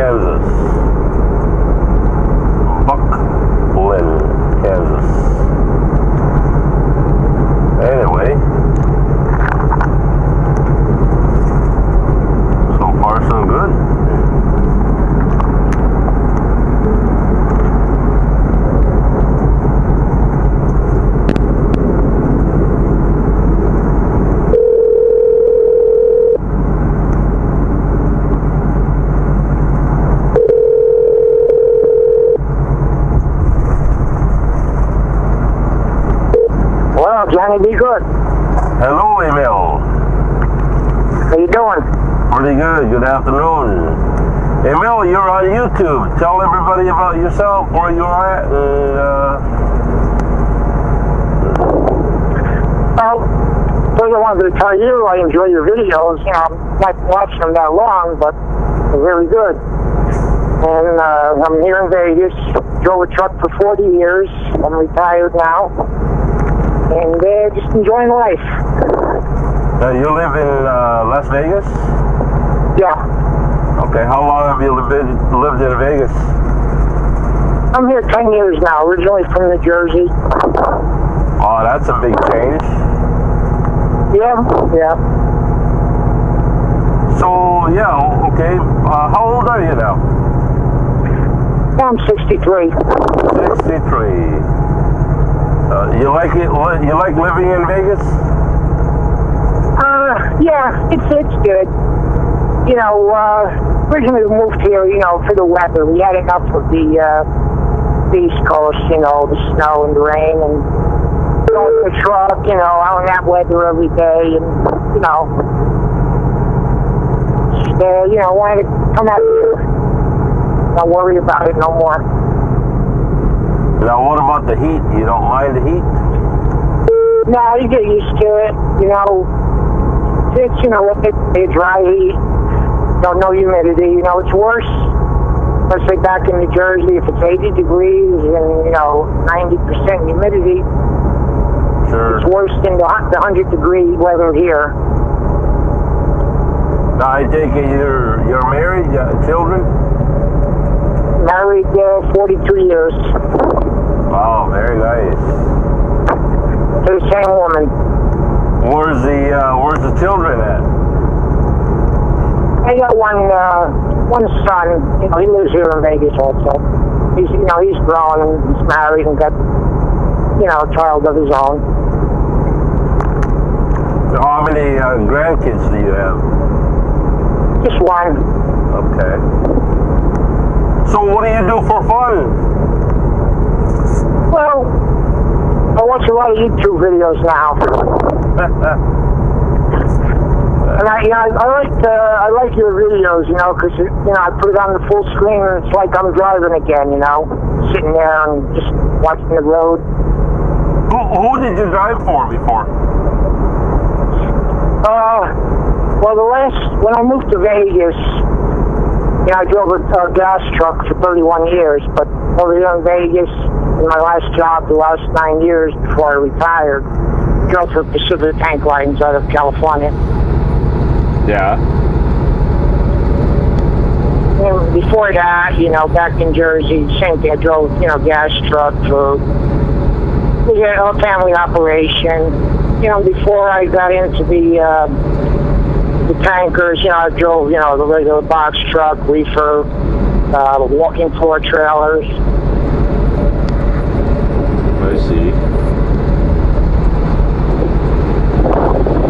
Kansas. Buckland, Kansas. Anyway, so far so good. Johnny, be good. Hello, Emil. How you doing? Pretty good. Good afternoon. Emil, you're on YouTube. Tell everybody about yourself, where you are at. Well, first I wanted to tell you I enjoy your videos. You know, I'm not watching them that long, but they're very good. And I'm here in Vegas. Drove a truck for 40 years. I'm retired now. And just enjoying life. You live in Las Vegas? Yeah. Okay, how long have you lived in Vegas? I'm here 10 years now, originally from New Jersey. Oh, that's a big change. Yeah, yeah. So, yeah, okay. How old are you now? I'm 63. 63. You like it? You like living in Vegas? Yeah, it's good. You know, originally we moved here, you know, for the weather. We had enough of the East Coast, you know, the snow and the rain, and going in the truck, you know, out in that weather every day, and you know, just, you know, wanted to come out here. Don't worry about it no more. Now, what about the heat? You don't mind the heat? No, you get used to it. You know, it's, you know, what they say, dry heat. Don't know humidity. You know, it's worse. Let's say back in New Jersey, if it's 80 degrees and, you know, 90% humidity, sure, it's worse than the 100-degree weather here. Now, I take it you're married, children? Married 42 years. Wow, very nice. To the same woman. Where's the children at? I got one son. You know, he lives here in Vegas also. He's, you know, he's grown and he's married and got, you know, a child of his own. So how many grandkids do you have? Just one. Okay. So what do you do for fun? Well, I watch a lot of YouTube videos now. And I like your videos, you know, because, you know, I put it on the full screen and it's like I'm driving again, you know, sitting there and just watching the road. Who did you drive for before? Well, when I moved to Vegas, you know, I drove a gas truck for 31 years, but over here in Vegas, in my last job, the last 9 years before I retired, drove for Pacific Tank Lines out of California. Yeah. And before that, you know, back in Jersey, same thing. I drove, you know, gas truck for a family operation. You know, before I got into the tankers, you know, I drove, you know, the regular box truck, reefer, walking floor trailers. I see.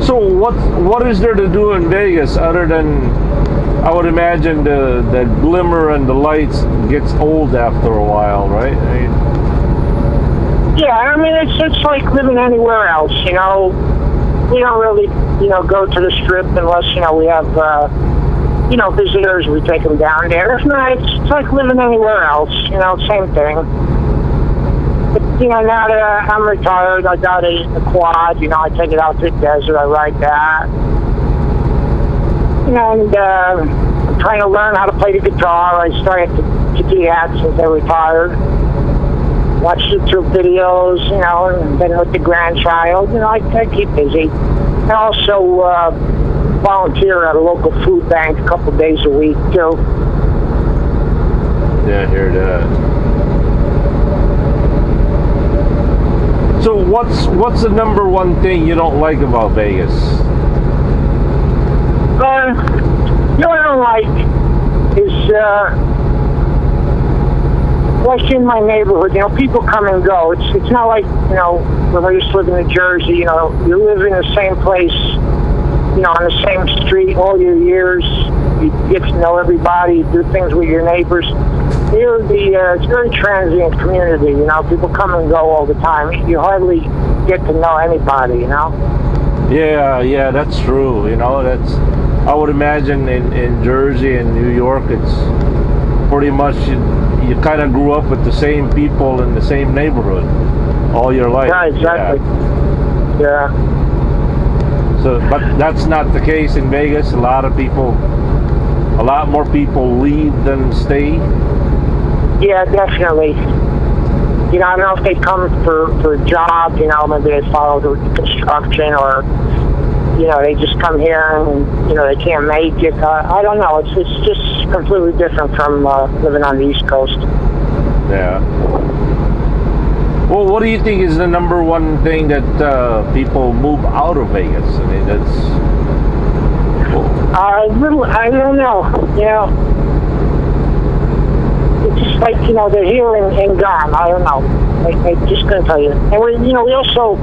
So what is there to do in Vegas other than, I would imagine the glimmer and the lights gets old after a while, right? Yeah, I mean, it's like living anywhere else, you know. We don't really, you know, go to the Strip unless, you know, we have, you know, visitors. We take them down there. If not, it's like living anywhere else, you know, same thing. But, you know, now that I'm retired, I got a quad, you know, I take it out to the desert, I ride that. And I'm trying to learn how to play the guitar. I started to do that since I retired. Watch YouTube videos, you know, and then with the grandchild, you know, I keep busy. I also volunteer at a local food bank a couple days a week, too. Yeah, I hear that. So what's the number one thing you don't like about Vegas? You know what I don't like is, like in my neighborhood, you know, people come and go. It's not like, you know, when I used to live in New Jersey, you know, you live in the same place, you know, on the same street all your years. You get to know everybody, do things with your neighbors. Here, it's a very transient community, you know. People come and go all the time. You hardly get to know anybody, you know. Yeah, that's true. You know, I would imagine in Jersey and New York, it's pretty much you kind of grew up with the same people in the same neighborhood all your life. Right, exactly. Yeah. So, but that's not the case in Vegas. A lot more people leave than stay. Yeah, definitely. You know, I don't know if they come for a job, you know, maybe they follow the construction, or, you know, they just come here and, you know, they can't make it. I don't know. It's just completely different from living on the East Coast. Yeah. Well, what do you think is the number one thing that people move out of Vegas? I mean, that's... I don't know. You know, it's like, you know, they're here and gone. I don't know. I just couldn't tell you. And we also,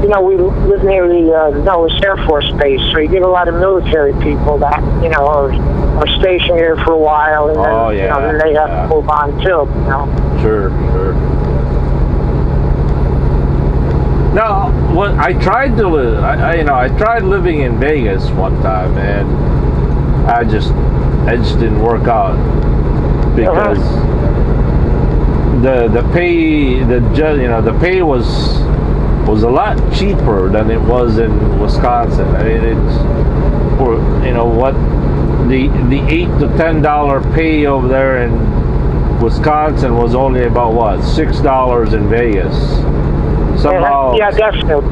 you know, we live near the Dulles Air Force Base, so you get a lot of military people that, you know, are stationed here for a while, and then, you know, then they have to move on too. You know. Sure. Now, when I tried to live, I tried living in Vegas one time, and I just didn't work out because the pay was a lot cheaper than it was in Wisconsin. I mean, it's, for, you know what, the $8 to $10 pay over there in Wisconsin was only about what, $6 in Vegas. Somehow, yeah, definitely.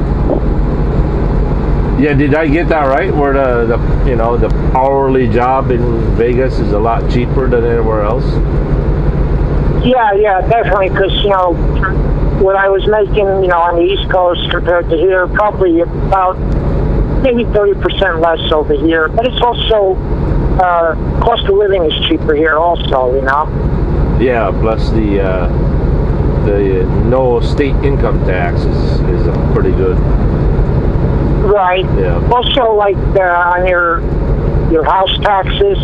Yeah, did I get that right? Where the hourly job in Vegas is a lot cheaper than anywhere else? Yeah, definitely. Because, you know, what I was making, you know, on the East Coast compared to here, probably about maybe 30% less over here. But it's also cost of living is cheaper here, also. You know. Yeah, plus the no state income tax is pretty good. Right. Yeah. Also, like on your house taxes,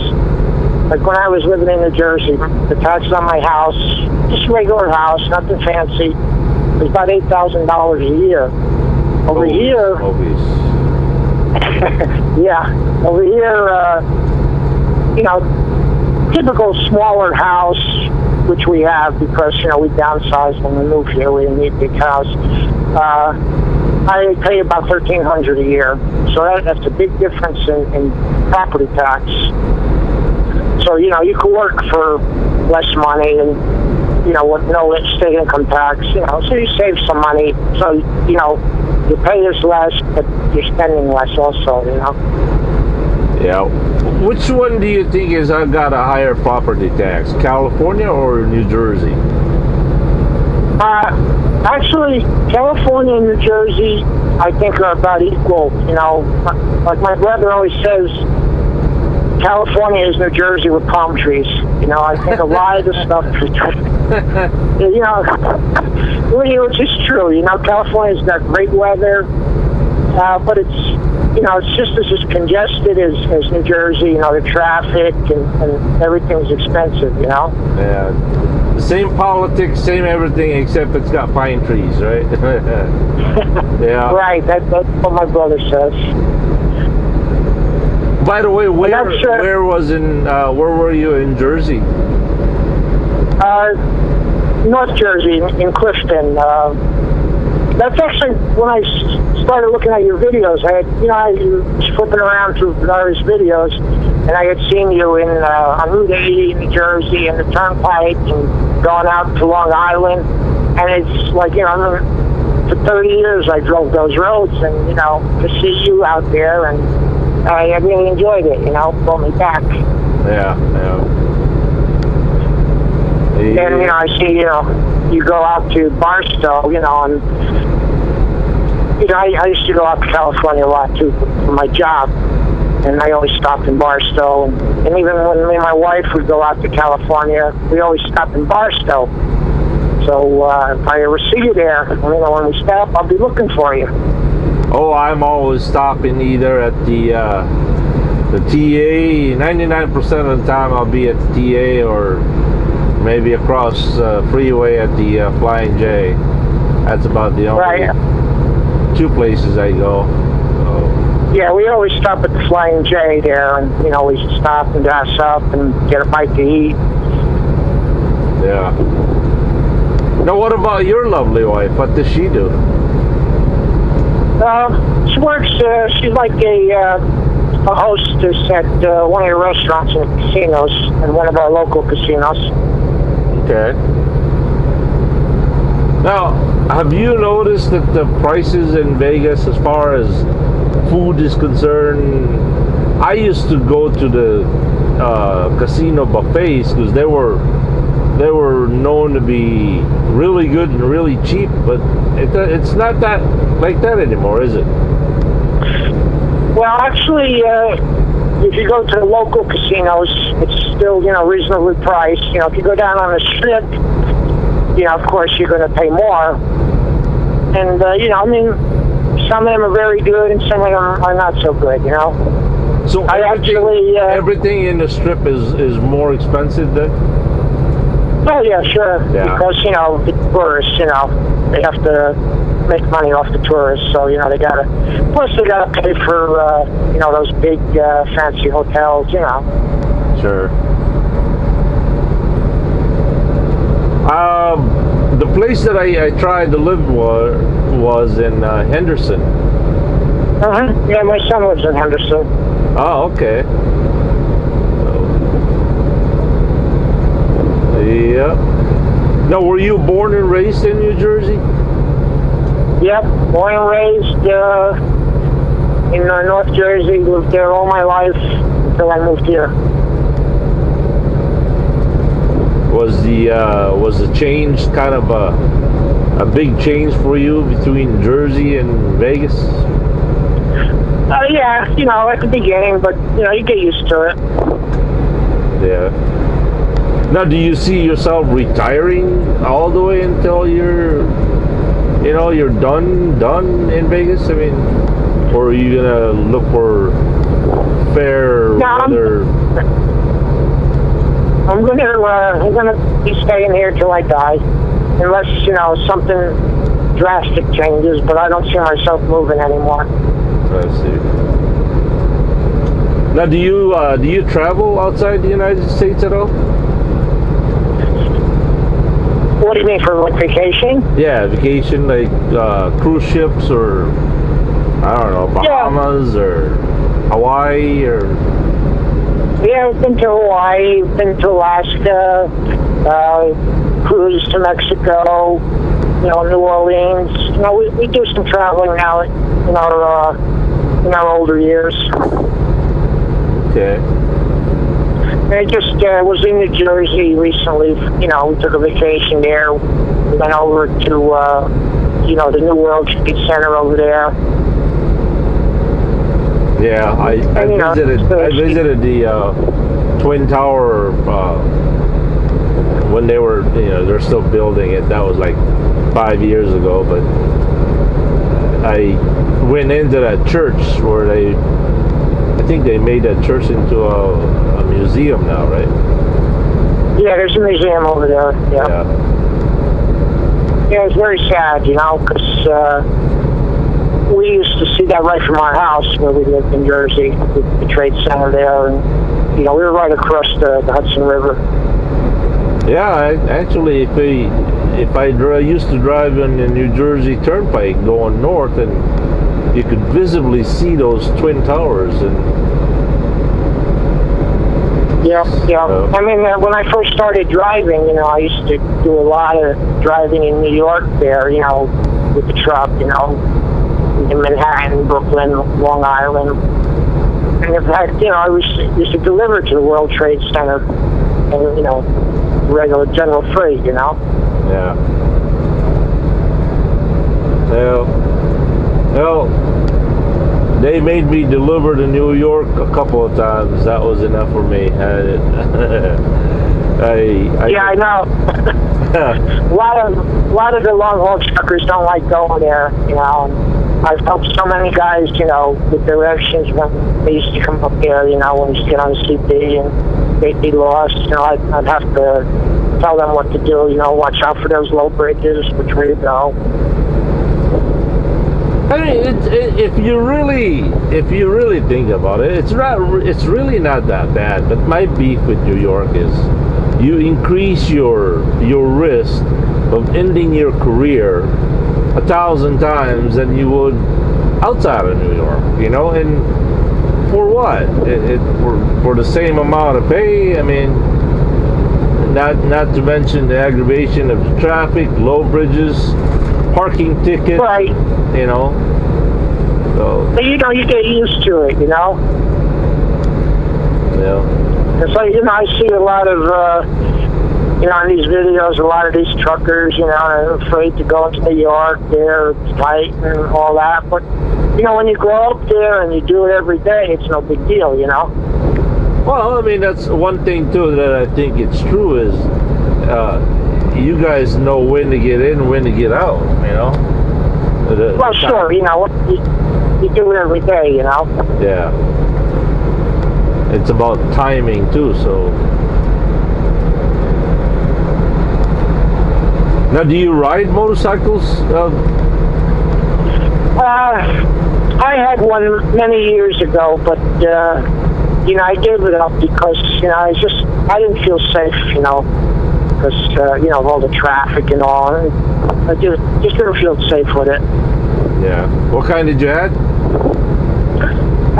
like when I was living in New Jersey, the taxes on my house, just a regular house, nothing fancy, was about $8,000 a year. Over here, yeah, over here, you know, typical smaller house, which we have because, you know, we downsized when we moved here. We didn't need a big house. I pay about $1,300 a year, so that's a big difference in property tax. So, you know, you can work for less money and, you know, with no state income tax, you know, so you save some money. So, you know, your pay is less, but you're spending less also, you know. Yeah. Which one do you think has got a higher property tax, California or New Jersey? Actually, California and New Jersey, I think, are about equal. You know, like my brother always says, California is New Jersey with palm trees. You know, I think a lot of the stuff, you know, which is true. You know, California's got great weather, but it's, you know, it's just as congested as New Jersey. You know, the traffic and everything's expensive, you know? Yeah. The same politics, same everything, except it's got pine trees, right? Yeah. Right, that's what my brother says. By the way, where were you in Jersey? North Jersey, in Clifton. That's actually when I started looking at your videos. I was flipping around through various videos, and I had seen you on Route 80 in New Jersey and the Turnpike and going out to Long Island. And it's like, you know, for 30 years I drove those roads, and, you know, to see you out there, and I really enjoyed it, you know, brought me back. Yeah. And, I see, you go out to Barstow, and, I used to go out to California a lot, too, for my job. And I always stopped in Barstow. And even when me and my wife would go out to California, we always stopped in Barstow. So if I ever see you there, when we stop, I'll be looking for you. Oh, I'm always stopping either at the TA. 99% of the time I'll be at the TA, or maybe across freeway at the Flying J. That's about the only two places I go. Yeah, we always stop at the Flying J there, and we stop and gas up and get a bite to eat. Yeah. Now, what about your lovely wife? What does she do? She works. She's like a hostess at one of the restaurants and casinos, and one of our local casinos. Okay. Now, have you noticed that the prices in Vegas, as far as food is concerned, I used to go to the casino buffets because they were known to be really good and really cheap, but it's not that like that anymore, is it? Well, actually, if you go to the local casinos, it's still, reasonably priced. If you go down on the strip, of course you're going to pay more. And, some of them are very good and some of them are not so good, So everything in the strip is more expensive then? Oh, yeah, sure. Yeah. Because, the tourists, they have to make money off the tourists. So, they plus they got to pay for, those big fancy hotels, Sure. The place that I tried to live was in Henderson. Yeah, my son lives in Henderson. Oh, okay. Yeah. Now, were you born and raised in New Jersey? Yep, born and raised in North Jersey. Lived there all my life until I moved here. Was the change kind of a big change for you between Jersey and Vegas? Yeah, at the beginning, but you get used to it. Yeah. Now, do you see yourself retiring all the way until you're done in Vegas? I mean, or are you gonna look for fair weather? I'm gonna be staying here till I die, unless something drastic changes. But I don't see myself moving anymore. I see. Now, do you travel outside the United States at all? What do you mean, for like vacation? Yeah, vacation, like cruise ships, or I don't know, Bahamas or Hawaii, or. Yeah, I've been to Hawaii, been to Alaska, cruised to Mexico, New Orleans. We do some traveling now in our older years. Okay. I just was in New Jersey recently. We took a vacation there. We went over to, the New World Trade Center over there. Yeah, I visited the Twin Tower when they were, they're still building it. That was like 5 years ago, but I went into that church where I think they made that church into a museum now, right? Yeah, there's a museum over there. Yeah, it's very sad, because we used to see that right from our house where we lived in Jersey, the Trade Center there, and we were right across the Hudson River. Yeah, actually, if I used to drive on the New Jersey Turnpike going north, and you could visibly see those Twin Towers. And yeah. I mean, when I first started driving, I used to do a lot of driving in New York there, with the truck, in Manhattan, Brooklyn, Long Island. And in fact, I used to deliver to the World Trade Center. and regular general freight. Yeah. Well, they made me deliver to New York a couple of times. That was enough for me. Yeah, I know. a lot of the long haul truckers don't like going there. And I've helped so many guys, with directions when they used to come up there. When you used to get on the CP and they'd be lost. I'd have to tell them what to do. Watch out for those low bridges, which way to go. I mean, if you really think about it, it's really not that bad. But my beef with New York is you increase your risk of ending your career 1,000 times than you would outside of New York. And for what? For the same amount of pay. I mean, not to mention the aggravation of traffic, low bridges, parking tickets. Right. So. But you get used to it. Yeah. It's like I see a lot of on these videos, a lot of these truckers, are afraid to go into New York. They're tight and all that. But when you go up there and you do it every day, it's no big deal. Well, I mean, that's one thing too that I think it's true is you guys know when to get in, when to get out. Well, sure. You do it every day. Yeah. It's about timing too. So. Now, do you ride motorcycles? I had one many years ago, but I gave it up because I didn't feel safe, because of all the traffic and all. I just didn't feel safe with it. Yeah. What kind did you have? I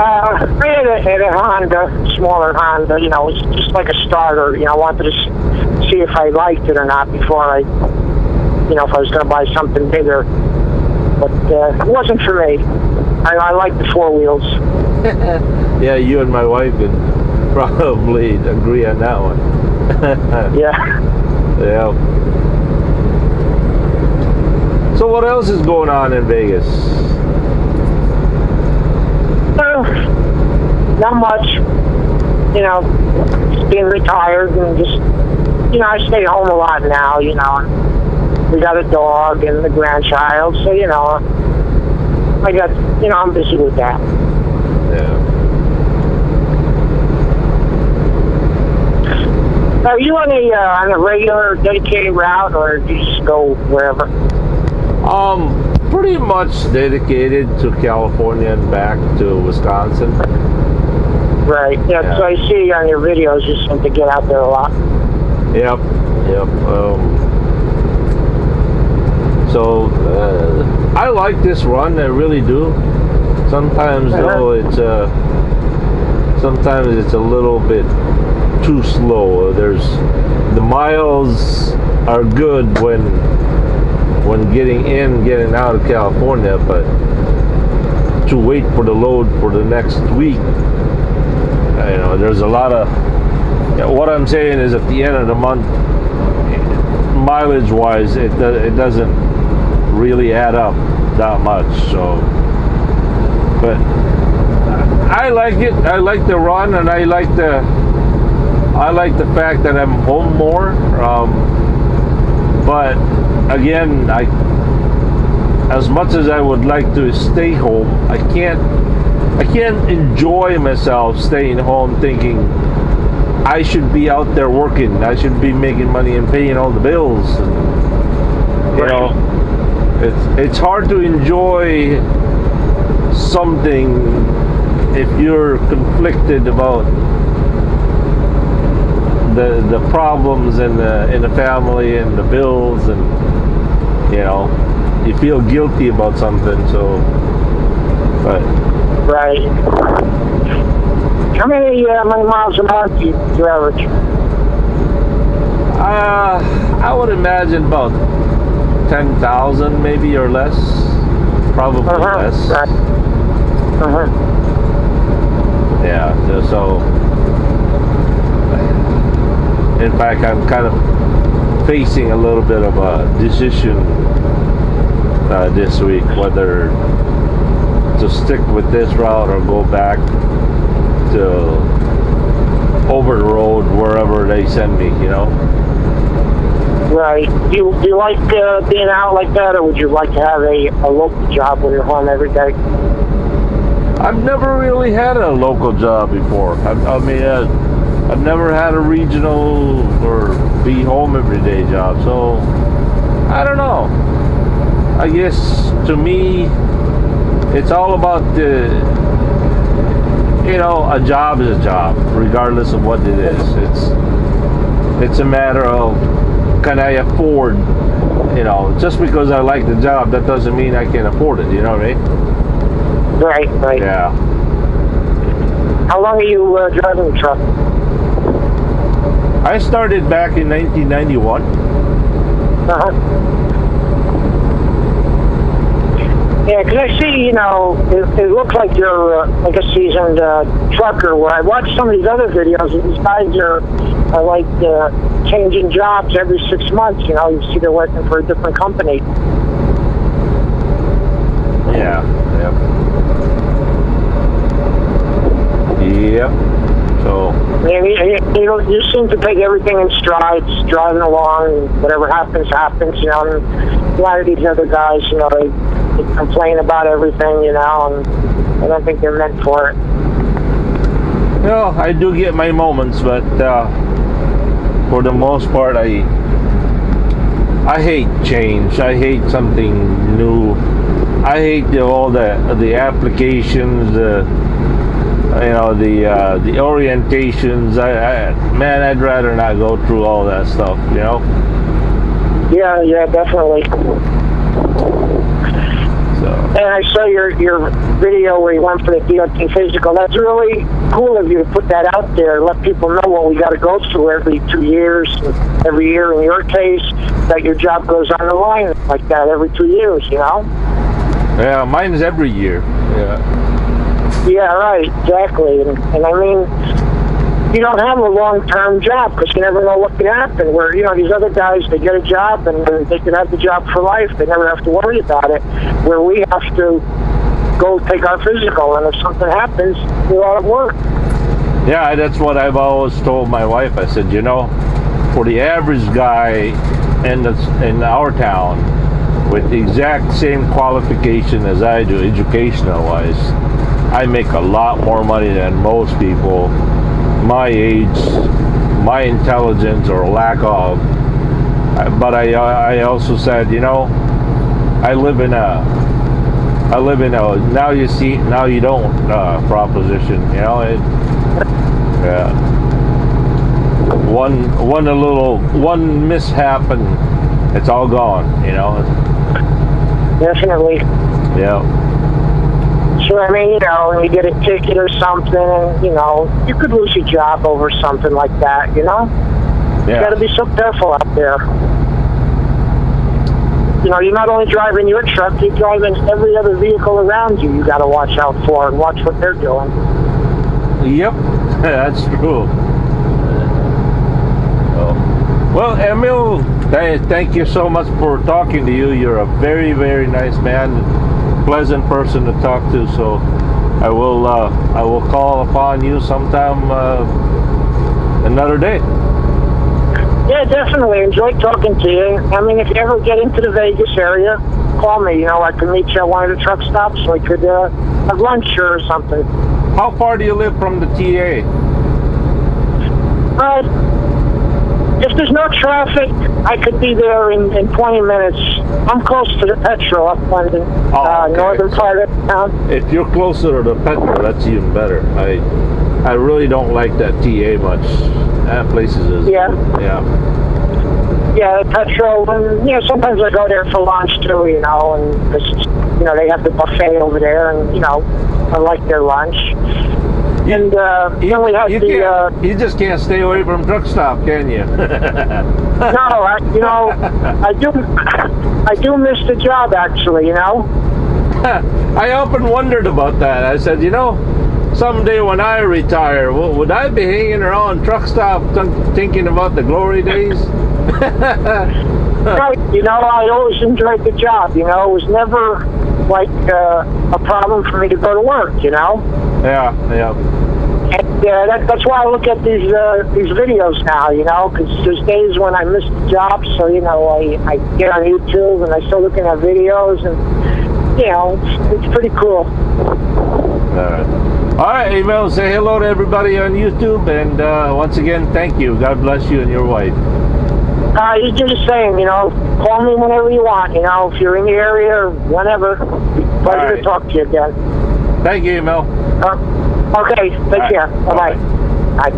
had a Honda, smaller Honda. It's just like a starter. I wanted to see if I liked it or not before I. If I was going to buy something bigger. But it wasn't for me. I like the four wheels. Yeah, you and my wife would probably agree on that one. Yeah. Yeah. So what else is going on in Vegas? Not much. Just being retired and just, I stay home a lot now, We got a dog and the grandchild, so I got I'm busy with that. Yeah. Are you on a regular dedicated route, or do you just go wherever? Pretty much dedicated to California and back to Wisconsin. Right. Yeah. So I see on your videos you seem to get out there a lot. Yep. So I like this run, I really do. Sometimes though sometimes it's a little bit too slow. The miles are good when getting in, getting out of California, but to wait for the load for the next week, there's a lot of. What I'm saying is, at the end of the month, mileage-wise, it doesn't really add up that much. So, but I like it. I like the run, and I like the fact that I'm home more. But again, as much as I would like to stay home, I can't enjoy myself staying home thinking I should be out there working. I should be making money and paying all the bills. And, it's hard to enjoy something if you're conflicted about the problems in the family and the bills, and you feel guilty about something. So, but right. How many miles a month do you average? I would imagine about 10,000 maybe, or less. Probably less. Right. Yeah. So In fact, I'm kind of facing a little bit of a decision this week, whether to stick with this route or go back to over the road wherever they send me, you know. Right. Do you like being out like that, or would you like to have a local job when you're home every day? I've never really had a local job before. I've never had a regional or be home every day job, so I don't know. I guess to me, it's all about a job is a job, regardless of what it is. It's a matter of, can I afford, just because I like the job, that doesn't mean I can afford it, you know what I mean? Right. Yeah. How long are you driving the truck? I started back in 1991. Uh-huh. Yeah, because I see, it looks like you're like a seasoned trucker. Where I watch some of these other videos, and these guys are like changing jobs every 6 months. You see they're working for a different company. Yeah. Yep. So. Yeah, you seem to take everything in strides, driving along, and whatever happens, happens. And a lot of these other guys, they complain about everything, and I don't think they're meant for it. I do get my moments, but for the most part, I hate change. I hate something new. I hate all the applications, the orientations. I'd rather not go through all that stuff, Yeah, definitely. So. And I saw your video where you went for the DOT physical. That's really cool of you to put that out there, let people know what we got to go through every 2 years, every year in your case, that your job goes on the line like that every 2 years, Yeah, mine is every year. Yeah. Yeah, right, exactly. And I mean, you don't have a long-term job because you never know what can happen. Where, these other guys, they get a job and they can have the job for life. They never have to worry about it. Where we have to go take our physical, and if something happens, we're out of work. Yeah, that's what I've always told my wife. I said, for the average guy in our town with the exact same qualification as I do, educational-wise, I make a lot more money than most people my age, my intelligence or lack of. But I also said, I live in a now you see, now you don't proposition. One mishap and it's all gone. Definitely. Yeah. So, I mean, when you get a ticket or something, you could lose your job over something like that, Yeah. You got to be so careful out there. You're not only driving your truck, you're driving every other vehicle around you. You got to watch out for and watch what they're doing. Yep, that's true. Well, Emil, thank you so much for talking to you. You're a very, very nice man. Pleasant person to talk to, so I will call upon you sometime another day. Yeah, definitely. Enjoyed talking to you. I mean, if you ever get into the Vegas area, call me. I can meet you at one of the truck stops. We could have lunch or something. How far do you live from the TA? If there's no traffic, I could be there in 20 minutes. I'm close to the Petro up on the okay. northern part of town. If you're closer to the Petro, that's even better. I really don't like that TA much. That place is... Yeah. Yeah. Yeah, the Petro, and, sometimes I go there for lunch too, and they have the buffet over there, and, I like their lunch. And then we have you just can't stay away from truck stop, can you? No, I do miss the job actually. I often wondered about that. I said, someday when I retire, would I be hanging around truck stop thinking about the glory days? Right. You know, I always enjoyed the job. You know, it was never like a problem for me to go to work. You know. Yeah, yeah. And that's why I look at these videos now. You know, because there's days when I miss the job, so you know I get on YouTube and I start looking at videos, and you know it's pretty cool. All right, Emil, say hello to everybody on YouTube, and once again, thank you. God bless you and your wife. You do the same, you know. Call me whenever you want, you know, if you're in the area or whenever. Pleasure to talk to you again. Thank you, Emil. Okay, take care. Bye-bye. Bye.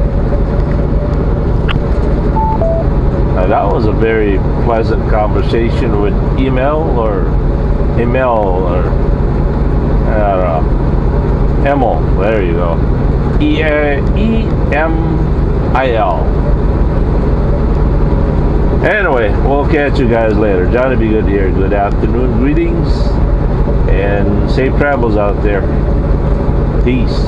That was a very pleasant conversation with Emil, or I don't know. Emil, there you go. E-M-I-L. Anyway, we'll catch you guys later. Johnny B. Good here. Good afternoon, greetings, and safe travels out there. Peace.